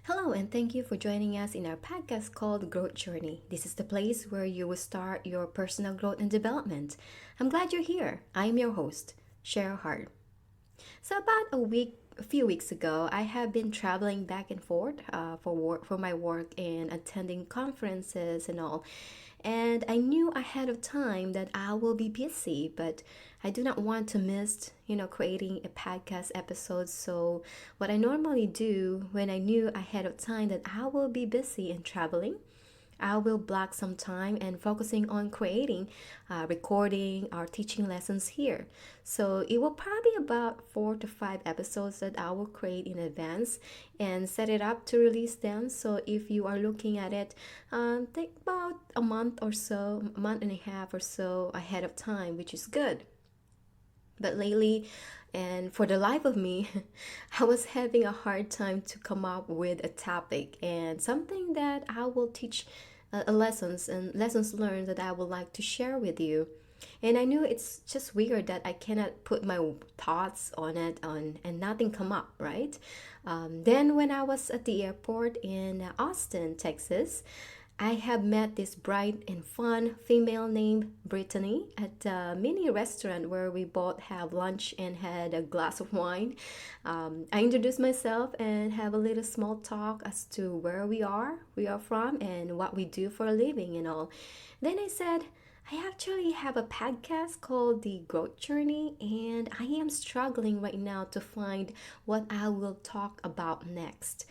Hello, and thank you for joining us in our podcast called Growth Journey. This is the place where you will start your personal growth and development. I'm glad you're here. I'm your host, Cheryl Hart. So a few weeks ago, I have been traveling back and forth for my work and attending conferences and all. And I knew ahead of time that I will be busy, but I do not want to miss, creating a podcast episode. So what I normally do when I knew ahead of time that I will be busy and traveling, I will block some time and focusing on creating, recording, or teaching lessons here. So it will probably about 4 to 5 episodes that I will create in advance and set it up to release them. So if you are looking at it, take about a month or so, a month and a half or so ahead of time, which is good. But lately, and for the life of me, I was having a hard time to come up with a topic and something that I will teach lessons and lessons learned that I would like to share with you. And I knew it's just weird that I cannot put my thoughts on it on and nothing come up, right? Then when I was at the airport in Austin, Texas, I have met this bright and fun female named Brittany at a mini restaurant where we both have lunch and had a glass of wine. I introduced myself and have a little small talk as to where we are from, and what we do for a living and all. Then I said, I actually have a podcast called The Growth Journey, and I am struggling right now to find what I will talk about next.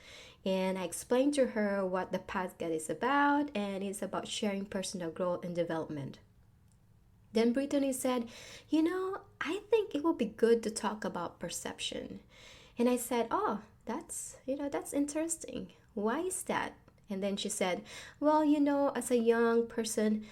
And I explained to her what the podcast is about, and it's about sharing personal growth and development. Then Brittany said, I think it would be good to talk about perception. And I said, oh, that's interesting. Why is that? And then she said, well, as a young person,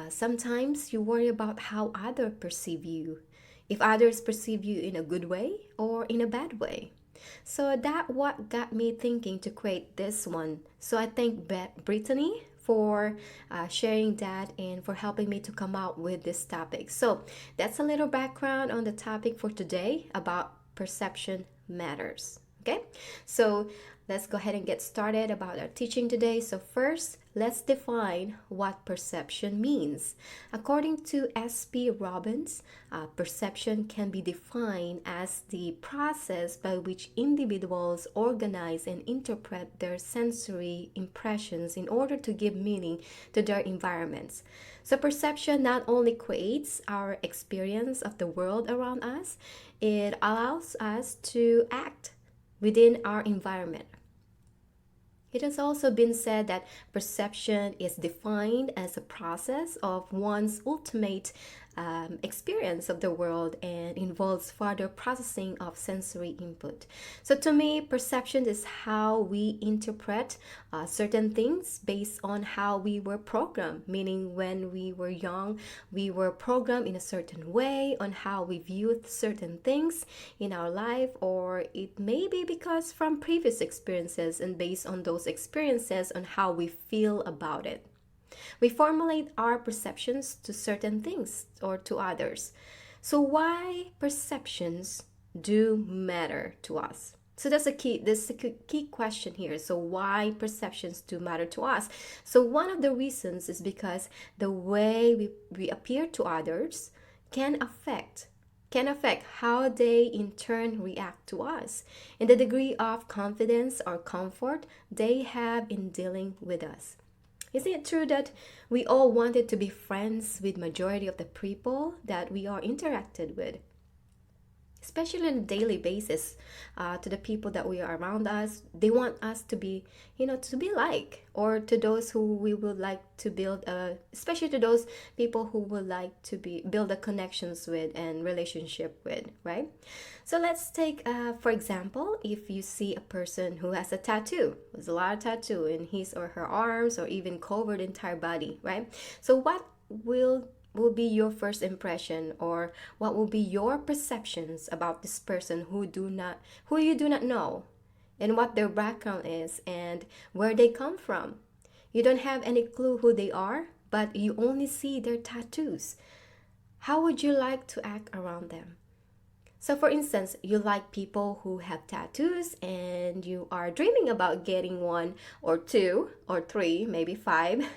sometimes you worry about how others perceive you. If others perceive you in a good way or in a bad way. So that what got me thinking to create this one. So I thank Brittany for sharing that and for helping me to come out with this topic. So that's a little background on the topic for today about perception matters. Okay, so let's go ahead and get started about our teaching today. So first, let's define what perception means. According to S.P. Robbins, perception can be defined as the process by which individuals organize and interpret their sensory impressions in order to give meaning to their environments. So perception not only creates our experience of the world around us, it allows us to act within our environment. It has also been said that perception is defined as a process of one's ultimate experience of the world and involves further processing of sensory input. So, to me, perception is how we interpret certain things based on how we were programmed, meaning when we were young, we were programmed in a certain way on how we viewed certain things in our life, or it may be because from previous experiences and based on those experiences on how we feel about it. We formulate our perceptions to certain things or to others. So why perceptions do matter to us? So that's a key question here. So why perceptions do matter to us? So one of the reasons is because the way we appear to others can affect how they in turn react to us and the degree of confidence or comfort they have in dealing with us. Isn't it true that we all wanted to be friends with majority of the people that we are interacted with? Especially on a daily basis, to the people that we are around us, they want us to be, to be like, or to those who we would like to build especially to those people who would like to be build a connections with and relationship with, right? So let's take, for example, if you see a person who has a tattoo, there's a lot of tattoo in his or her arms or even covered entire body, right? So what will be your first impression, or what will be your perceptions about this person who you do not know, and what their background is and where they come from? You don't have any clue who they are, but you only see their tattoos. How would you like to act around them? So, for instance, you like people who have tattoos and you are dreaming about getting one or two or three, maybe five,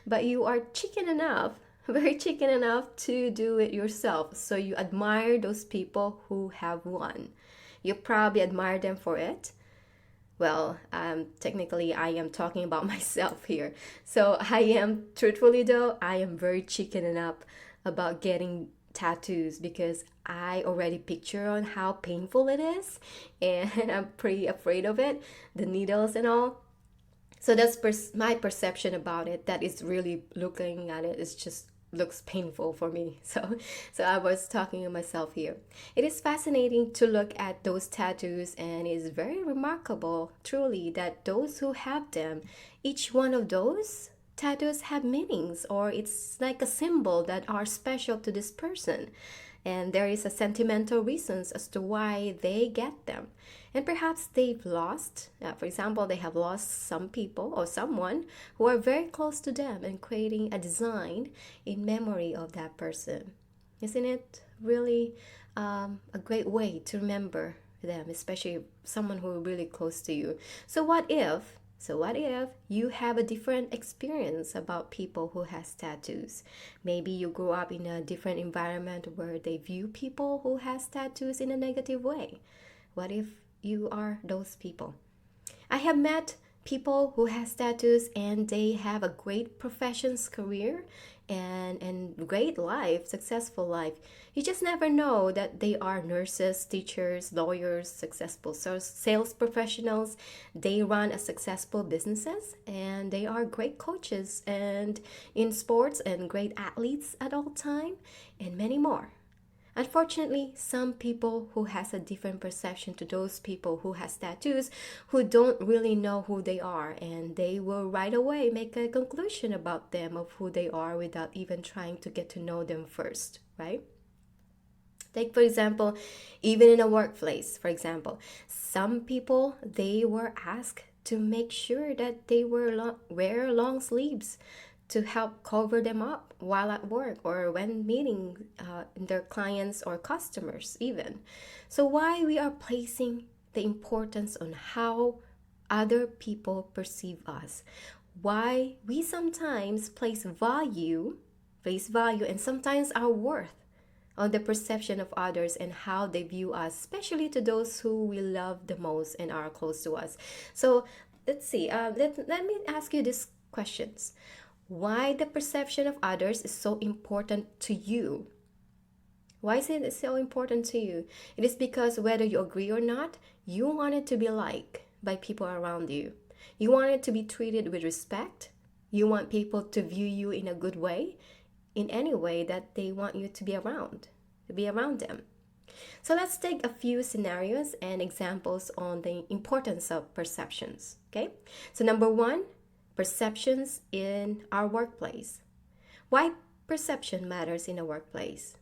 but you are chicken enough, very chicken enough to do it yourself. So, you admire those people who have one. You probably admire them for it. Well, technically, I am talking about myself here. So, I am, truthfully though, I am very chicken enough about getting tattoos because I already picture on how painful it is and I'm pretty afraid of it, the needles and all. So that's my perception about it. That is really looking at it. It's just looks painful for me. So I was talking to myself here. It is fascinating to look at those tattoos, and it is very remarkable, truly, that those who have them, each one of those tattoos have meanings, or it's like a symbol that are special to this person, and there is a sentimental reasons as to why they get them. And perhaps they've lost, for example, they have lost some people or someone who are very close to them, and creating a design in memory of that person. Isn't it really a great way to remember them, especially someone who are really close to you? So what if you have a different experience about people who has tattoos? Maybe you grew up in a different environment where they view people who has tattoos in a negative way. What if you are those people? I have met people who has tattoos and they have a great professions career and great life, successful life. You just never know that they are nurses, teachers, lawyers, successful sales professionals. They run a successful businesses and they are great coaches and in sports and great athletes at all time and many more. Unfortunately, some people who has a different perception to those people who has tattoos who don't really know who they are, and they will right away make a conclusion about them of who they are without even trying to get to know them first, right? Take for example, even in a workplace, for example, some people they were asked to make sure that they wear long sleeves to help cover them up while at work or when meeting their clients or customers even. So why we are placing the importance on how other people perceive us, why we sometimes place value and sometimes our worth on the perception of others and how they view us, especially to those who we love the most and are close to us. So let's see, let me ask you these questions. Why the perception of others is so important to you? Why is it so important to you? It is because whether you agree or not, you want it to be liked by people around you. You want it to be treated with respect. You want people to view you in a good way, in any way that they want you to be around them. So let's take a few scenarios and examples on the importance of perceptions. Okay? So number one, perceptions in our workplace. Why perception matters in a workplace?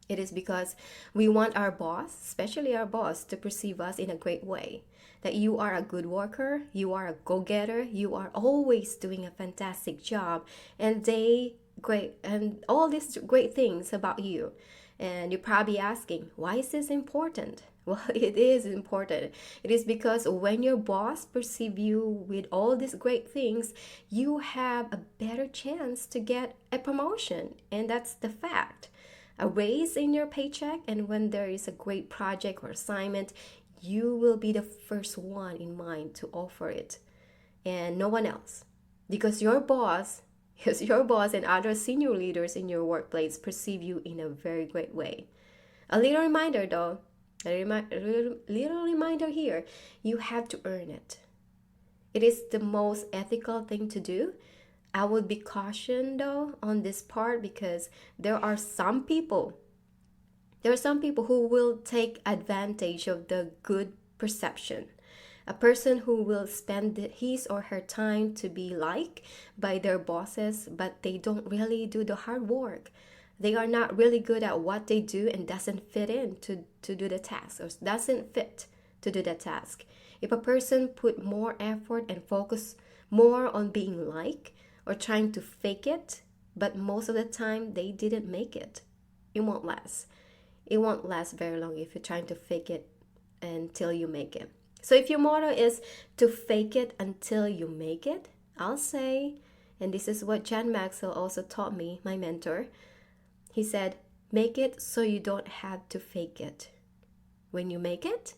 It is because we want our boss, especially our boss, to perceive us in a great way. That you are a good worker, you are a go-getter, you are always doing a fantastic job, and they great and all these great things about you. And you're probably asking, why is this important? Well, it is important. It is because when your boss perceive you with all these great things, you have a better chance to get a promotion. And that's the fact. A raise in your paycheck, and when there is a great project or assignment, you will be the first one in mind to offer it and no one else. Because your boss, because your boss and other senior leaders in your workplace perceive you in a very great way. A little reminder though, little reminder here, you have to earn it. It is the most ethical thing to do. I would be cautioned though on this part because there are some people who will take advantage of the good perception. A person who will spend his or her time to be liked by their bosses, but they don't really do the hard work. They are not really good at what they do and doesn't fit in to do the task or doesn't fit to do the task. If a person put more effort and focus more on being liked or trying to fake it, but most of the time they didn't make it, it won't last. it won't last very long if you're trying to fake it until you make it. So if your motto is to fake it until you make it, I'll say, and this is what John Maxwell also taught me, my mentor. He said, make it so you don't have to fake it. When you make it,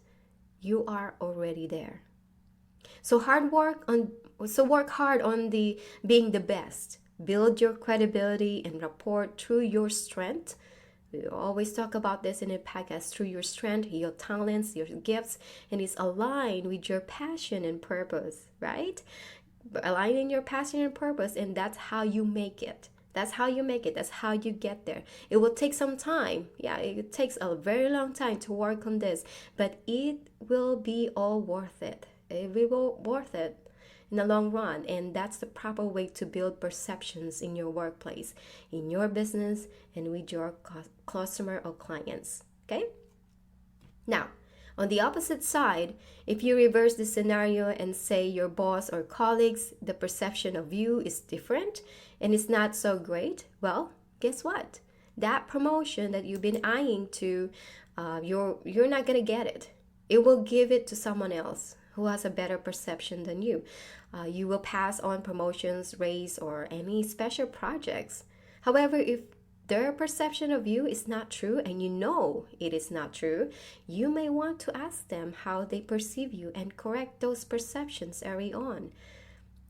you are already there. So work hard on the being the best. Build your credibility and rapport through your strength. We always talk about this in a podcast, through your strength, your talents, your gifts, and it's aligned with your passion and purpose, right? Aligning your passion and purpose, and that's how you make it. That's how you make it. That's how you get there. It will take some time. Yeah, it takes a very long time to work on this, but it will be all worth it. It will be worth it in the long run, and that's the proper way to build perceptions in your workplace, in your business, and with your customer or clients. Okay? Now, on the opposite side, if you reverse the scenario and say your boss or colleagues, the perception of you is different and it's not so great, well, guess what? That promotion that you've been eyeing to, you're not gonna get it. It will give it to someone else who has a better perception than you. You will pass on promotions, raise, or any special projects. However, if their perception of you is not true and you know it is not true, you may want to ask them how they perceive you and correct those perceptions early on.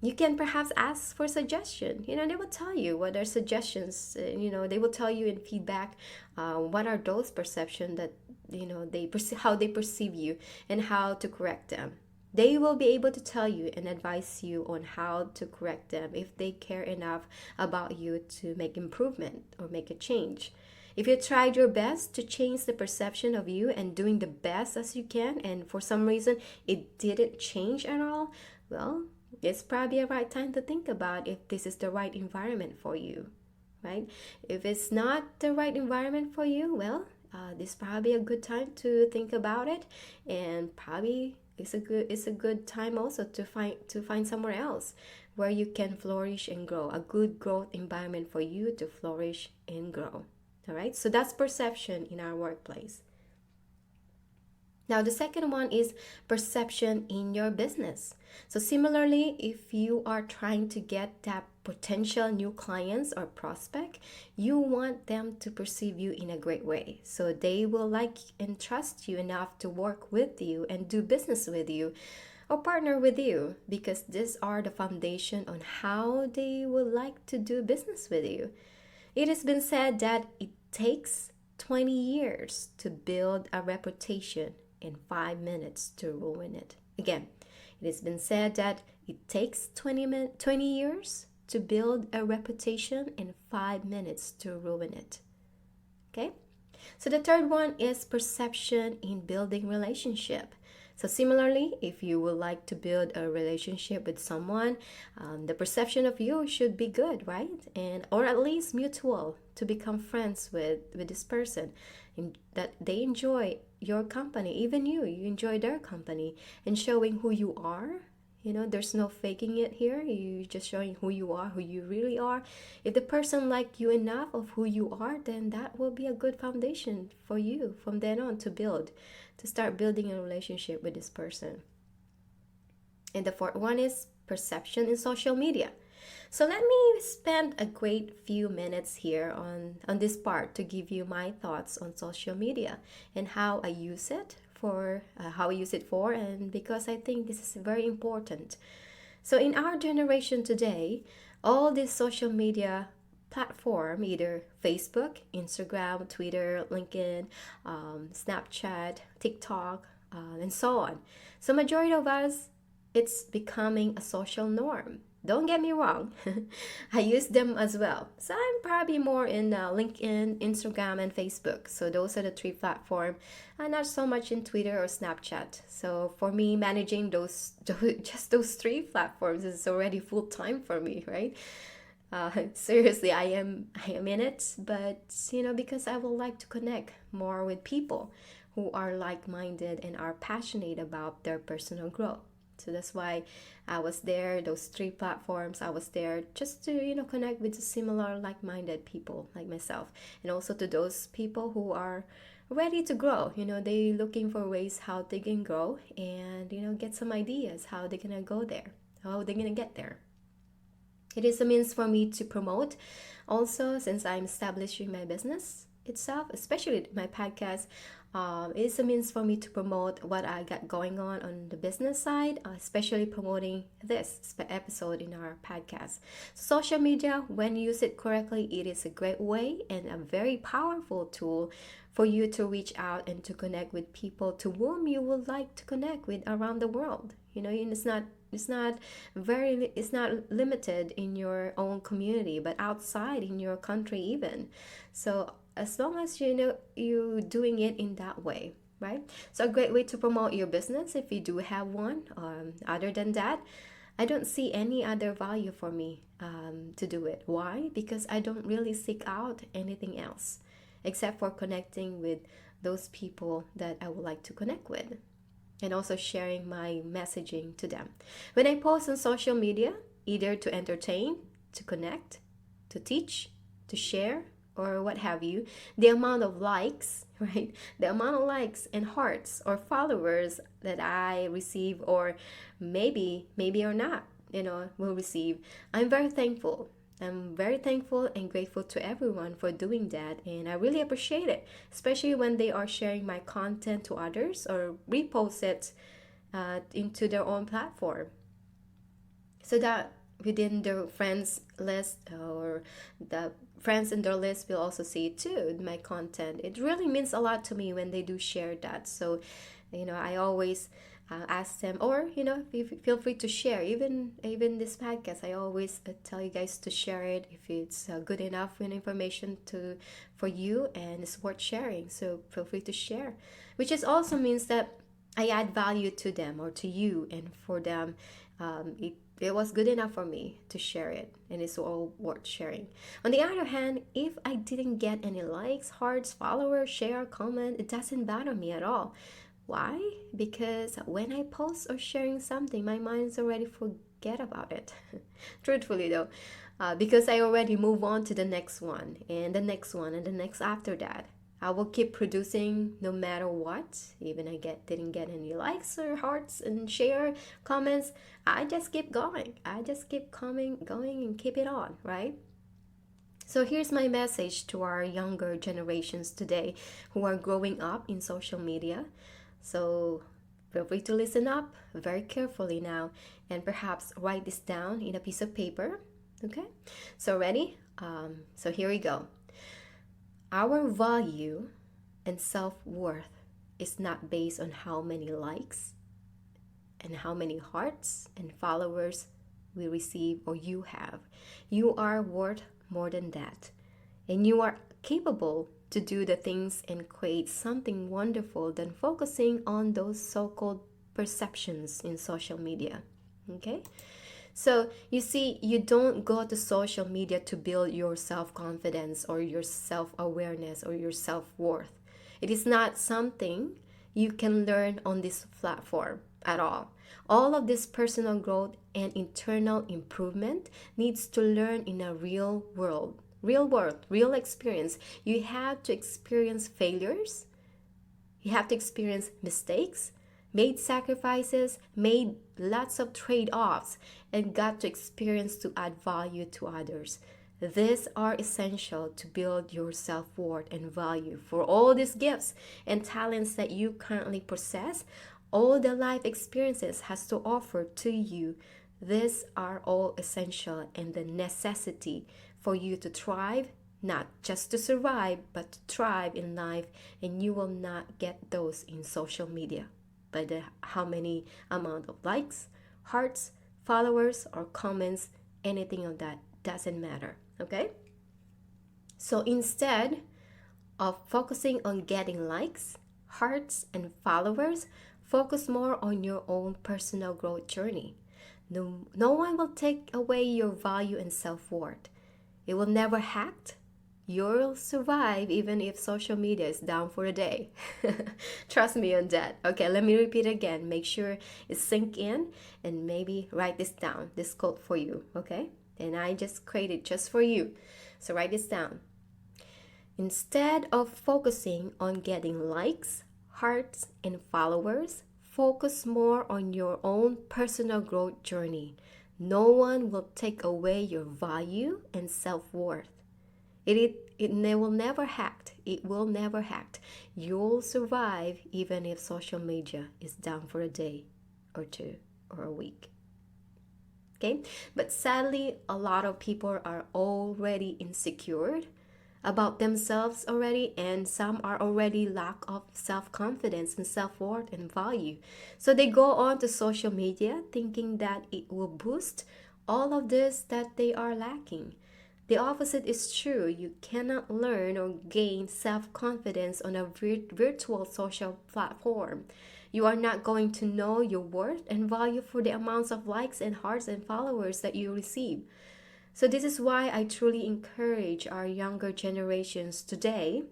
You can perhaps ask for suggestion. They will tell you what are suggestions. They will tell you in feedback what are those perceptions that how they perceive you and how to correct them. They will be able to tell you and advise you on how to correct them if they care enough about you to make improvement or make a change. If you tried your best to change the perception of you and doing the best as you can, and for some reason it didn't change at all, well, it's probably a right time to think about if this is the right environment for you, right? If it's not the right environment for you, well, this is probably a good time to think about it, and probably it's a good time also to find somewhere else where you can flourish and grow, a good growth environment for you to flourish and grow. All right, so that's perception in our workplace. Now, the second one is perception in your business. So similarly, if you are trying to get that potential new clients or prospect, you want them to perceive you in a great way. So they will like and trust you enough to work with you and do business with you or partner with you, because these are the foundation on how they would like to do business with you. It has been said that it takes 20 years to build a reputation and 5 minutes to ruin it. Again, it has been said that it takes 20 years to build a reputation and 5 minutes to ruin it. Okay? So the third one is perception in building relationship. So similarly, if you would like to build a relationship with someone, the perception of you should be good, right? And or at least mutual, to become friends with this person, and that they enjoy your company, even you enjoy their company, and showing who you are. There's no faking it here. You just showing who you are, who you really are. If the person like you enough of who you are, then that will be a good foundation for you from then on to start building a relationship with this person. And the fourth one is perception in social media. So let me spend a great few minutes here on this part to give you my thoughts on social media and how I use it for, and because I think this is very important. So in our generation today, all these social media platform, either Facebook, Instagram, Twitter, LinkedIn, Snapchat, TikTok, and so on. So majority of us, it's becoming a social norm. Don't get me wrong, I use them as well. So I'm probably more in LinkedIn, Instagram, and Facebook. So those are the three platforms. I'm not so much in Twitter or Snapchat. So for me, managing just those three platforms is already full time for me, right? Seriously, I am in it, but because I would like to connect more with people who are like-minded and are passionate about their personal growth. So that's why I was there, those three platforms, I was there just to, connect with similar like-minded people like myself. And also to those people who are ready to grow. They looking for ways how they can grow and get some ideas how they're gonna go there, how they're gonna get there. It is a means for me to promote also, since I'm establishing my business itself, especially my podcast. It is a means for me to promote what I got going on the business side, especially promoting this episode in our podcast. Social media, when used it correctly, it is a great way and a very powerful tool for you to reach out and to connect with people to whom you would like to connect with around the world. And it's not limited in your own community, but outside in your country even. So as long as you doing it in that way, right? So a great way to promote your business if you do have one. Other than that, I don't see any other value for me to do it. Why? Because I don't really seek out anything else except for connecting with those people that I would like to connect with, and also sharing my messaging to them. When I post on social media, either to entertain, to connect, to teach, to share, or what have you, the amount of likes, right? The amount of likes and hearts or followers that I receive, or maybe or not, will receive, I'm very thankful. I'm very thankful and grateful to everyone for doing that, and I really appreciate it, especially when they are sharing my content to others or repost it into their own platform, so that within their friends list, or the friends in their list will also see it too, my content. It really means a lot to me when they do share that. So I always ask them, or feel free to share, even this podcast. I always tell you guys to share it if it's good enough information for you and it's worth sharing. So feel free to share, which is also means that I add value to them or to you, and for them, it was good enough for me to share it, and it's all worth sharing. On the other hand, if I didn't get any likes, hearts, followers, share, comment, it doesn't bother me at all. Why? Because when I post or sharing something, my mind's already forget about it. Truthfully though, because I already move on to the next one and the next one and the next after that. I will keep producing no matter what. Even I didn't get any likes or hearts and share comments. I just keep going. I just keep going and keep it on, right? So here's my message to our younger generations today who are growing up in social media. So feel free to listen up very carefully now and perhaps write this down in a piece of paper. Okay? So ready? So here we go. Our value and self-worth is not based on how many likes and how many hearts and followers we receive or you have. You are worth more than that. And you are capable to do the things and create something wonderful than focusing on those so-called perceptions in social media. Okay? So you see, you don't go to social media to build your self-confidence or your self-awareness or your self-worth. It is not something you can learn on this platform at all. All of this personal growth and internal improvement needs to learn in a real world, real experience. You have to experience failures. You have to experience mistakes, made sacrifices, made lots of trade-offs, and got to experience to add value to others. These are essential to build your self-worth and value for all these gifts and talents that you currently possess. All the life experiences has to offer to you. These are all essential and the necessity for you to thrive, not just to survive, but to thrive in life, and you will not get those in social media by the how many amount of likes, hearts, followers, or comments. Anything of that doesn't matter. Okay? So instead of focusing on getting likes, hearts, and followers, focus more on your own personal growth journey. No one will take away your value and self-worth. It will never hack. You'll survive even if social media is down for a day. Trust me on that. Okay, let me repeat again. Make sure it sink in and maybe write this down, this quote for you, okay? And I just created just for you. So write this down. Instead of focusing on getting likes, hearts, and followers, focus more on your own personal growth journey. No one will take away your value and self worth. Will never hack. It will never hack. You'll survive even if social media is down for a day or two or a week. Okay? But sadly, a lot of people are already insecure about themselves already, and some are already lack of self-confidence and self-worth and value. So they go on to social media thinking that it will boost all of this that they are lacking. The opposite is true. You cannot learn or gain self confidence on a virtual social platform. You are not going to know your worth and value for the amounts of likes and hearts and followers that you receive. So, this is why I truly encourage our younger generations today,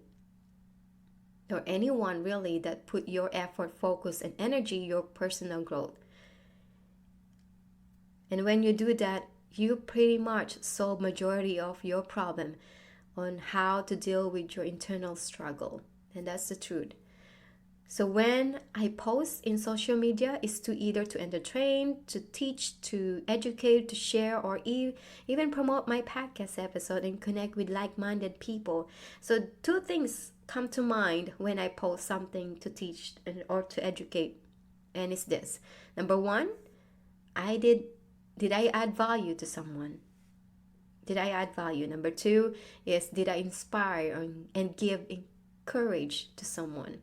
or anyone really, that put your effort, focus, and energy your personal growth. And when you do that, you pretty much solve majority of your problem on how to deal with your internal struggle. And that's the truth. So when I post in social media is to either to entertain, to teach, to educate, to share, or even promote my podcast episode and connect with like-minded people. So two things come to mind when I post something to teach or to educate. And it's this. Number one, I did I add value to someone? Did I add value? Number two is, did I inspire and give courage to someone?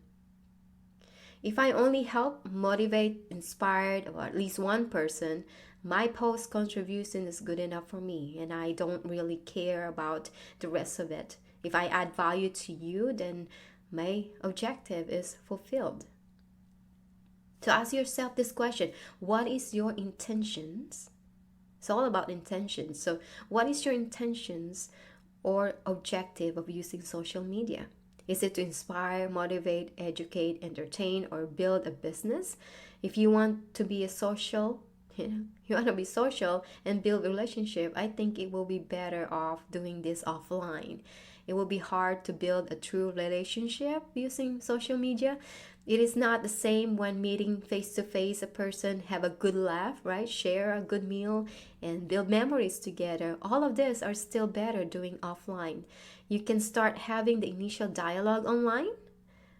If I only help, motivate, inspired, or at least one person, my post contribution is good enough for me, and I don't really care about the rest of it. If I add value to you, then my objective is fulfilled. So ask yourself this question: what is your intentions? It's all about intentions. So what is your intentions or objective of using social media? Is it to inspire, motivate, educate, entertain, or build a business? If you want to be a social, you want to be social and build a relationship, I think it will be better off doing this offline. It will be hard to build a true relationship using social media. It is not the same when meeting face to face a person, have a good laugh, right? Share a good meal and build memories together. All of this are still better doing offline. You can start having the initial dialogue online,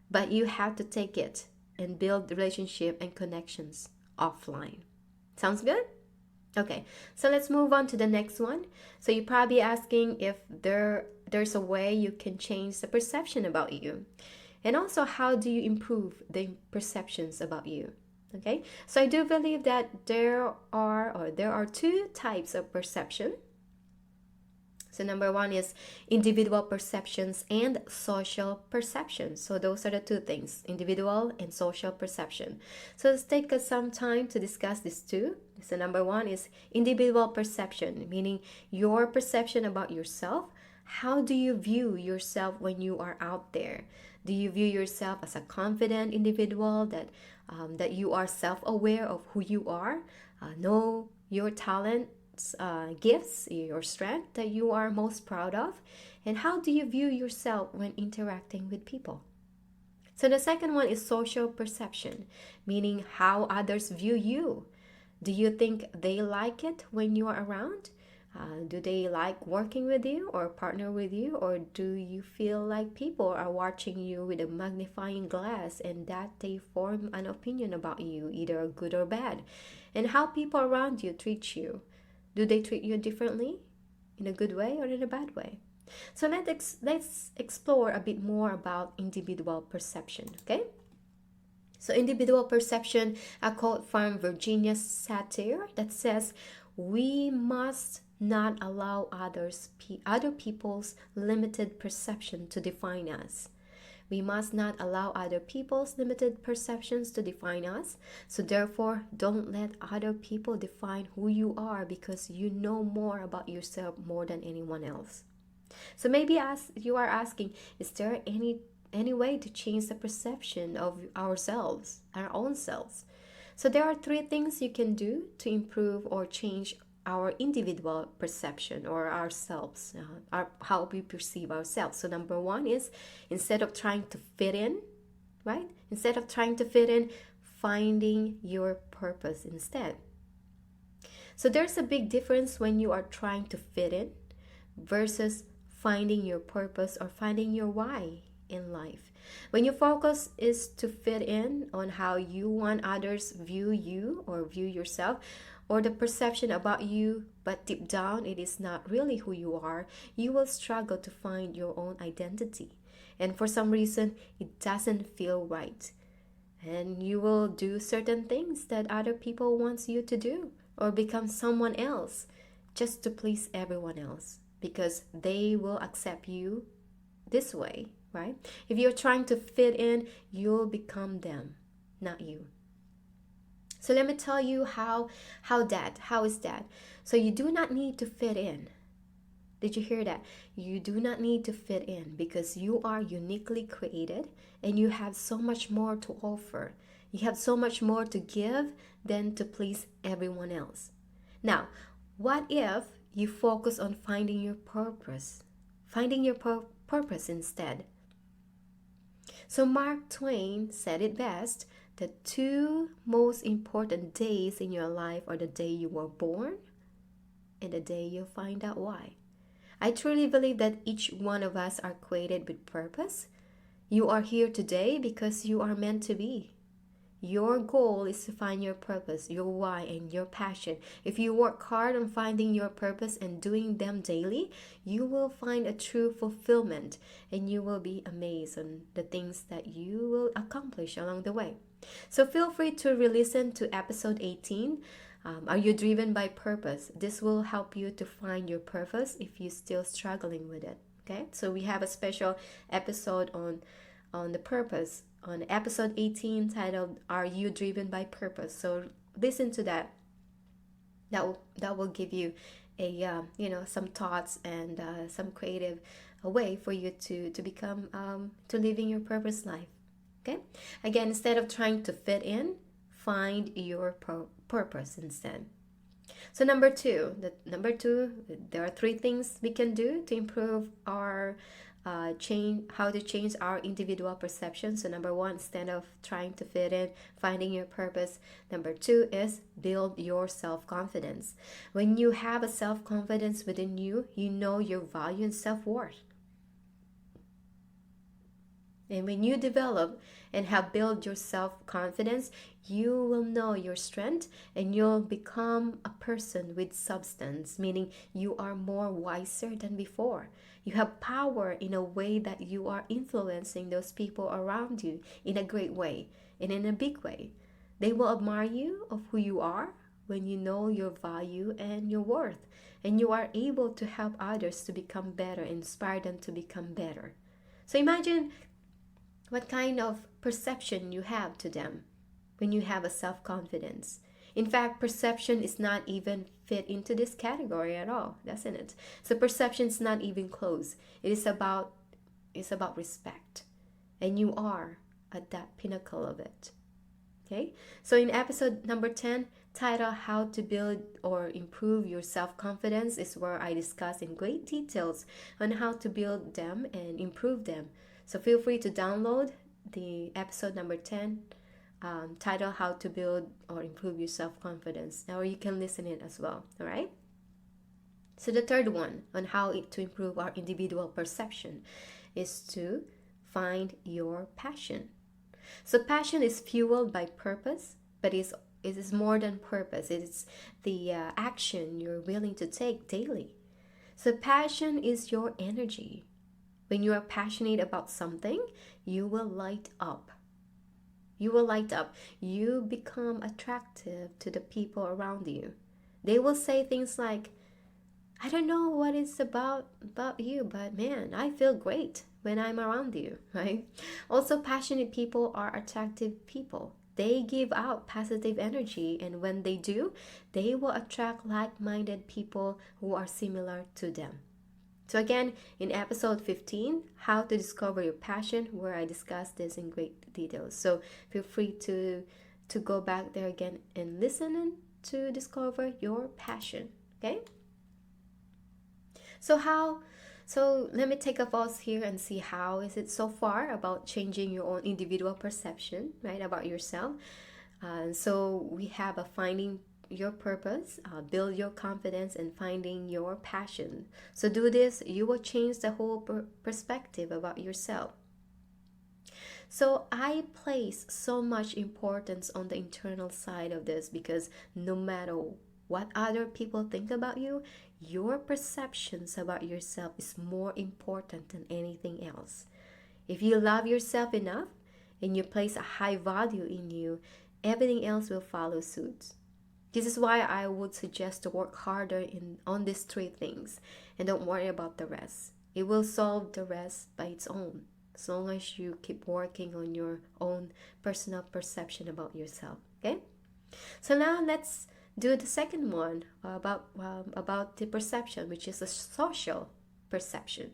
but you have to take it and build relationship and connections offline. Sounds good? Okay, so let's move on to the next one. So you're probably asking if there's a way you can change the perception about you. And also, how do you improve the perceptions about you? Okay, so I do believe that there are two types of perception. So number one is individual perceptions and social perception. So those are the two things, individual and social perception. So let's take some time to discuss these two. So number one is individual perception, meaning your perception about yourself. How do you view yourself when you are out there? Do you view yourself as a confident individual that you are self-aware of who you are, know your talent, gifts, your strength that you are most proud of? And how do you view yourself when interacting with people? So the second one is social perception, meaning how others view you. Do you think they like it when you are around? Do they like working with you or partner with you? Or do you feel like people are watching you with a magnifying glass and that they form an opinion about you, either good or bad? And how people around you treat you. Do they treat you differently, in a good way or in a bad way? So let's explore a bit more about individual perception, okay? So individual perception, a quote from Virginia Satir that says, we must not allow other people's limited perception to define us. We must not allow other people's limited perceptions to define us. So therefore, don't let other people define who you are, because you know more about yourself more than anyone else. So maybe you are asking, is there any way to change the perception of ourselves, our own selves? So there are three things you can do to improve or change our individual perception or ourselves, how we perceive ourselves. So number one is, instead of trying to fit in, right? Instead of trying to fit in, finding your purpose instead. So there's a big difference when you are trying to fit in versus finding your purpose or finding your why in life. When your focus is to fit in on how you want others view you or view yourself, or the perception about you, but deep down it is not really who you are, you will struggle to find your own identity. And for some reason, it doesn't feel right. And you will do certain things that other people wants you to do, or become someone else just to please everyone else because they will accept you this way, right? If you're trying to fit in, you'll become them, not you. So let me tell you how is that? So you do not need to fit in. Did you hear that? You do not need to fit in because you are uniquely created and you have so much more to offer. You have so much more to give than to please everyone else. Now, what if you focus on finding your purpose? Finding your purpose instead. So Mark Twain said it best: the two most important days in your life are the day you were born and the day you find out why. I truly believe that each one of us are created with purpose. You are here today because you are meant to be. Your goal is to find your purpose, your why, and your passion. If you work hard on finding your purpose and doing them daily, you will find a true fulfillment and you will be amazed on the things that you will accomplish along the way. So feel free to re-listen to episode 18. Are you driven by purpose? This will help you to find your purpose if you're still struggling with it. Okay, so we have a special episode on the purpose on episode 18 titled "Are You Driven by Purpose?" So listen to that. That will give you a some thoughts and some creative way for you to become to living your purpose life. Okay, again, instead of trying to fit in, find your purpose instead. So number two, there are three things we can do to improve our how to change our individual perception. So number one, instead of trying to fit in, finding your purpose. Number two is build your self-confidence. When you have a self-confidence within you, you know your value and self-worth. And when you develop and have built your self-confidence, you will know your strength and you'll become a person with substance, meaning you are more wiser than before. You have power in a way that you are influencing those people around you in a great way and in a big way. They will admire you of who you are when you know your value and your worth, and you are able to help others to become better, inspire them to become better. So imagine what kind of perception you have to them when you have a self-confidence. In fact, perception is not even fit into this category at all, doesn't it? So perception is not even close. It's about respect. And you are at that pinnacle of it. Okay? So in episode number 10, titled "How to Build or Improve Your Self-Confidence," is where I discuss in great details on how to build them and improve them. So feel free to download the episode number 10, titled "How to Build or Improve Your Self-Confidence," or you can listen it as well. All right. So the third one on to improve our individual perception is to find your passion. So passion is fueled by purpose, but it is more than purpose. It is the action you're willing to take daily. So passion is your energy. When you are passionate about something, you will light up. You will light up. You become attractive to the people around you. They will say things like, "I don't know what it's about you, but man, I feel great when I'm around you," right? Also, passionate people are attractive people. They give out positive energy, and when they do, they will attract like-minded people who are similar to them. So again, in episode 15, "How to Discover Your Passion," where I discuss this in great details. So feel free to go back there again and listen to discover your passion. Okay? So how so let me take a pause here and see how is it so far about changing your own individual perception, right, about yourself. So we have a finding your purpose, build your confidence, and finding your passion. So do this, you will change the whole perspective about yourself. So I place so much importance on the internal side of this because no matter what other people think about you, your perceptions about yourself is more important than anything else. If you love yourself enough and you place a high value in you, everything else will follow suit. This is why I would suggest to work harder on these three things and don't worry about the rest. It will solve the rest by its own as long as you keep working on your own personal perception about yourself. Okay? So now let's do the second one about the perception, which is a social perception.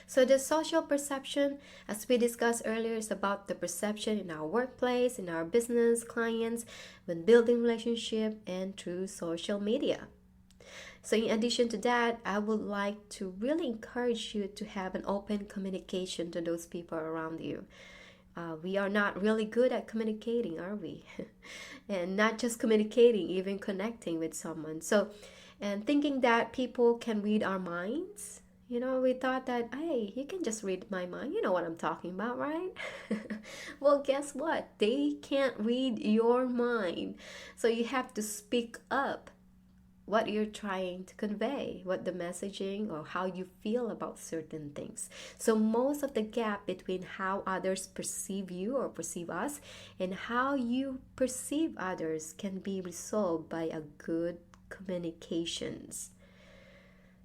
So the social perception, as we discussed earlier, is about the perception in our workplace, in our business, clients, when building relationship, and through social media. So in addition to that, I would like to really encourage you to have an open communication to those people around you. We are not really good at communicating, are we? And not just communicating, even connecting with someone. So, and thinking that people can read our minds, we thought that, hey, you can just read my mind. You know what I'm talking about, right? Well, guess what? They can't read your mind. So you have to speak up what you're trying to convey, what the messaging or how you feel about certain things. So most of the gap between how others perceive you or perceive us and how you perceive others can be resolved by a good communications.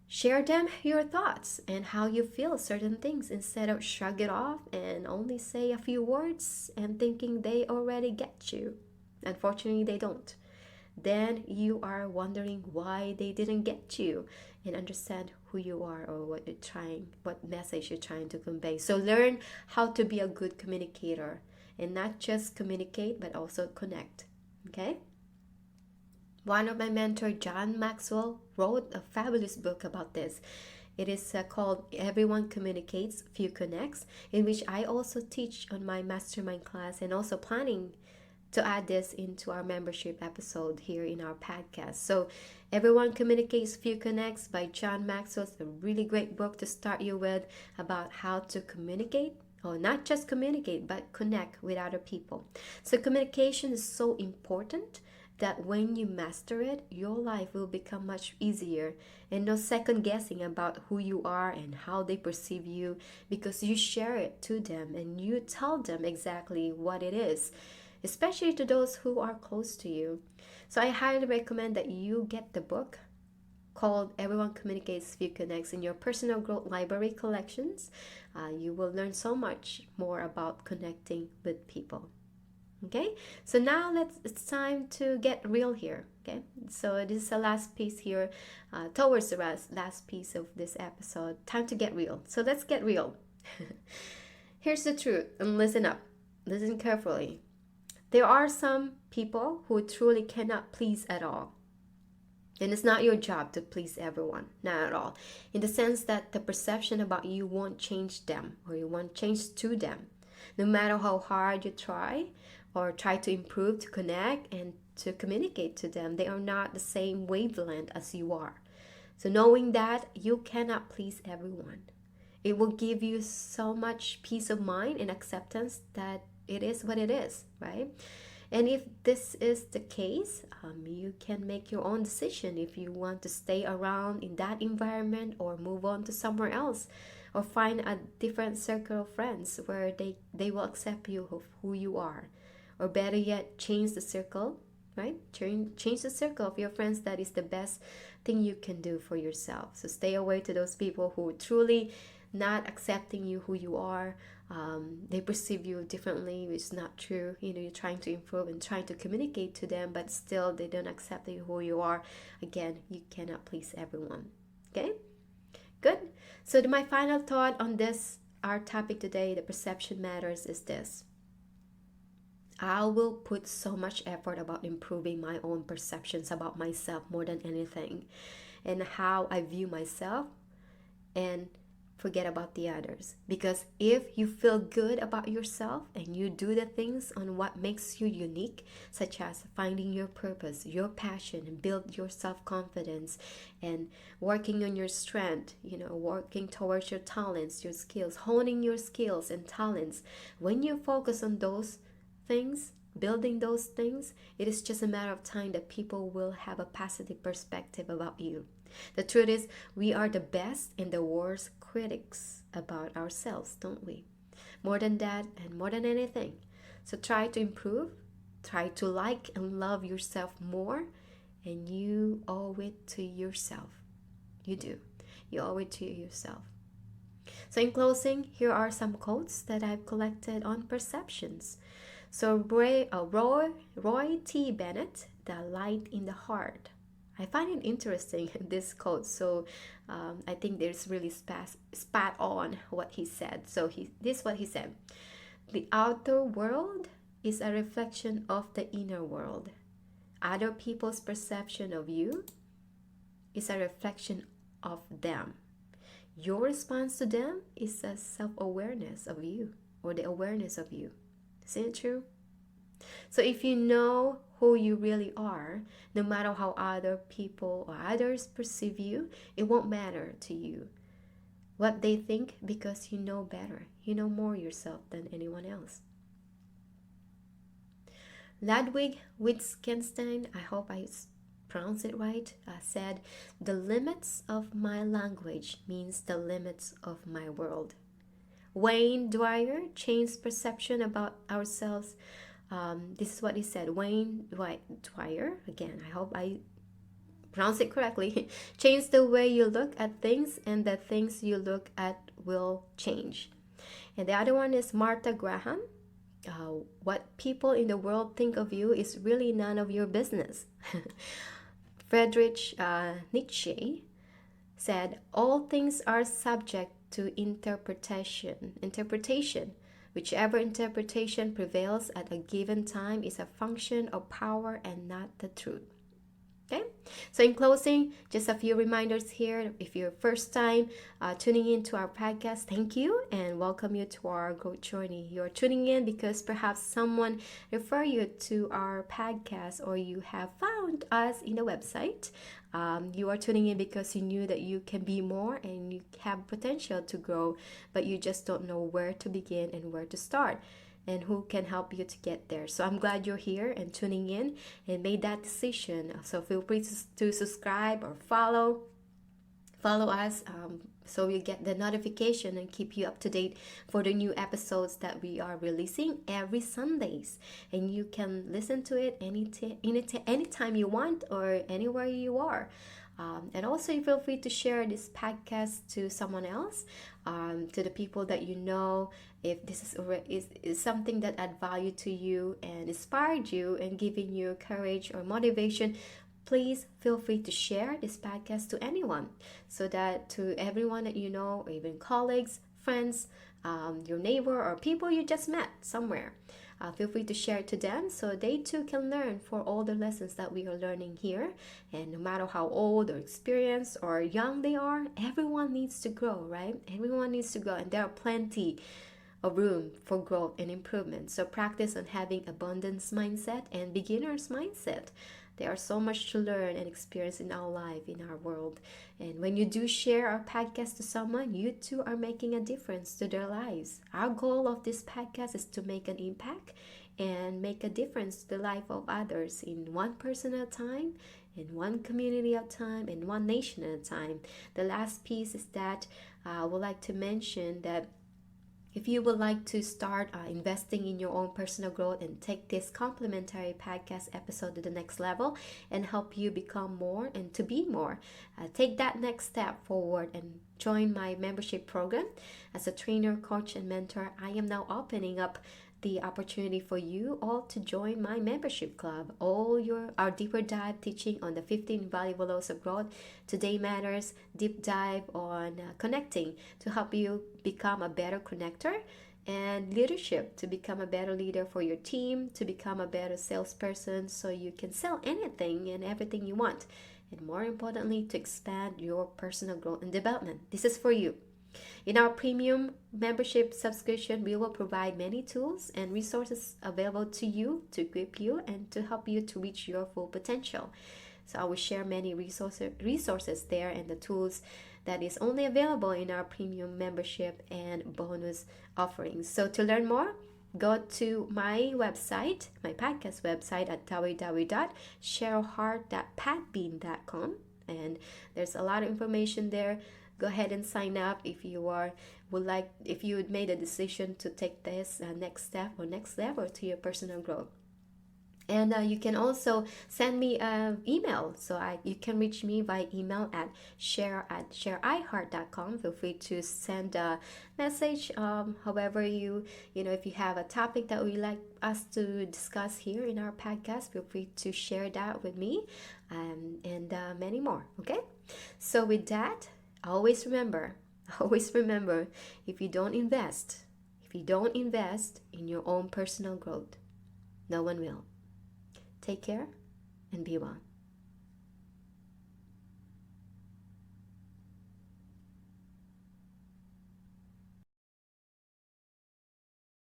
Share them your thoughts and how you feel certain things instead of shrug it off and only say a few words and thinking they already get you. Unfortunately, they don't. Then you are wondering why they didn't get you and understand who you are or what message you're trying to convey. So learn how to be a good communicator and not just communicate but also connect. Okay? One of my mentor, John Maxwell, wrote a fabulous book about this. It is called Everyone Communicates, Few Connects, in which I also teach on my mastermind class and also planning to add this into our membership episode here in our podcast. So, Everyone Communicates, Few Connects by John Maxwell is a really great book to start you with about how to communicate, or not just communicate, but connect with other people. So, communication is so important that when you master it, your life will become much easier and no second guessing about who you are and how they perceive you because you share it to them and you tell them exactly what it is, especially to those who are close to you. So I highly recommend that you get the book called Everyone Communicates, Few Connects in your personal growth library collections. You will learn so much more about connecting with people. Okay, so now it's time to get real here. Okay, so this is the last piece here, towards the last piece of this episode. Time to get real. So let's get real. Here's the truth, and listen up, listen carefully. There are some people who truly cannot please at all. And it's not your job to please everyone, not at all. In the sense that the perception about you won't change them or you won't change to them. No matter how hard you try or try to improve, to connect and to communicate to them, they are not the same wavelength as you are. So knowing that you cannot please everyone, it will give you so much peace of mind and acceptance that it is what it is, right? And if this is the case, you can make your own decision if you want to stay around in that environment or move on to somewhere else or find a different circle of friends where they will accept you of who you are. Or better yet, change the circle, right? Change the circle of your friends. That is the best thing you can do for yourself. So stay away to those people who truly not accepting you who you are. They perceive you differently, which is not true. You're trying to improve and trying to communicate to them, but still they don't accept you who you are. Again, you cannot please everyone. Okay? Good. So my final thought on this, our topic today, the perception matters, is this. I will put so much effort about improving my own perceptions about myself more than anything, and how I view myself, and forget about the others. Because if you feel good about yourself and you do the things on what makes you unique, such as finding your purpose, your passion, and build your self-confidence, and working on your strength, working towards your talents, your skills, honing your skills and talents, when you focus on those things, building those things, it is just a matter of time that people will have a positive perspective about you. The truth is, we are the best and the worst critics about ourselves, don't we? More than that, and more than anything. So try to improve, try to like and love yourself more, and you owe it to yourself. You do. You owe it to yourself. So, in closing, here are some quotes that I've collected on perceptions. So, Roy T. Bennett, The Light in the Heart. I find it interesting, this quote. So I think there's really spot on what he said. So this is what he said: the outer world is a reflection of the inner world. Other people's perception of you is a reflection of them. Your response to them is a self-awareness of you, or the awareness of you. Isn't it true? So if you know who you really are, no matter how other people or others perceive you, it won't matter to you what they think, because you know better. You know more yourself than anyone else. Ludwig Wittgenstein, I hope I pronounce it right, said, "The limits of my language means the limits of my world." Wayne Dwyer changed perception about ourselves. This is what he said. Wayne Dwyer, again, I hope I pronounce it correctly. Change the way you look at things, and the things you look at will change. And the other one is Martha Graham. What people in the world think of you is really none of your business. Friedrich Nietzsche said, "All things are subject to interpretation. Whichever interpretation prevails at a given time is a function of power and not the truth." Okay, so in closing, just a few reminders here. If you're first time tuning in to our podcast, thank you and welcome you to our growth journey. You're tuning in because perhaps someone referred you to our podcast, or you have found us in the website. You are tuning in because you knew that you can be more and you have potential to grow, but you just don't know where to begin and where to start, and who can help you to get there. So I'm glad you're here and tuning in and made that decision. So feel free to subscribe or follow us, so you get the notification and keep you up to date for the new episodes that we are releasing every Sundays. And you can listen to it anytime you want, or anywhere you are. And also, you feel free to share this podcast to someone else, to the people that you know. If this is something that add value to you and inspired you and giving you courage or motivation, please feel free to share this podcast to anyone, so that to everyone that you know, or even colleagues, friends, your neighbor, or people you just met somewhere. Feel free to share it to them, so they too can learn for all the lessons that we are learning here. And no matter how old or experienced or young they are, everyone needs to grow, right? Everyone needs to grow, and there are plenty of room for growth and improvement. So practice on having abundance mindset and beginner's mindset. There are so much to learn and experience in our life, in our world. And when you do share our podcast to someone, you too are making a difference to their lives. Our goal of this podcast is to make an impact and make a difference to the life of others, in one person at a time, in one community at a time, in one nation at a time. The last piece is that I would like to mention that if you would like to start investing in your own personal growth and take this complimentary podcast episode to the next level and help you become more and to be more, take that next step forward and join my membership program. As a trainer, coach, and mentor, I am now opening up the opportunity for you all to join my membership club. Our deeper dive teaching on the 15 valuable laws of growth. Today Matters deep dive on connecting to help you become a better connector and leadership to become a better leader for your team, to become a better salesperson so you can sell anything and everything you want. And more importantly, to expand your personal growth and development. This is for you. In our premium membership subscription, we will provide many tools and resources available to you to equip you and to help you to reach your full potential. So I will share many resources there and the tools that is only available in our premium membership and bonus offerings. So to learn more, go to my website, my podcast website at www.cherylhart.patbean.com, and there's a lot of information there. Go ahead and sign up if you if you made a decision to take this next step or next level to your personal growth. And you can also send me an email. So you can reach me by email at share@shareiheart.com. Feel free to send a message. However, if you have a topic that you'd like us to discuss here in our podcast, feel free to share that with me, and many more. Okay. So with that, always remember, if you don't invest in your own personal growth, no one will. Take care and be well.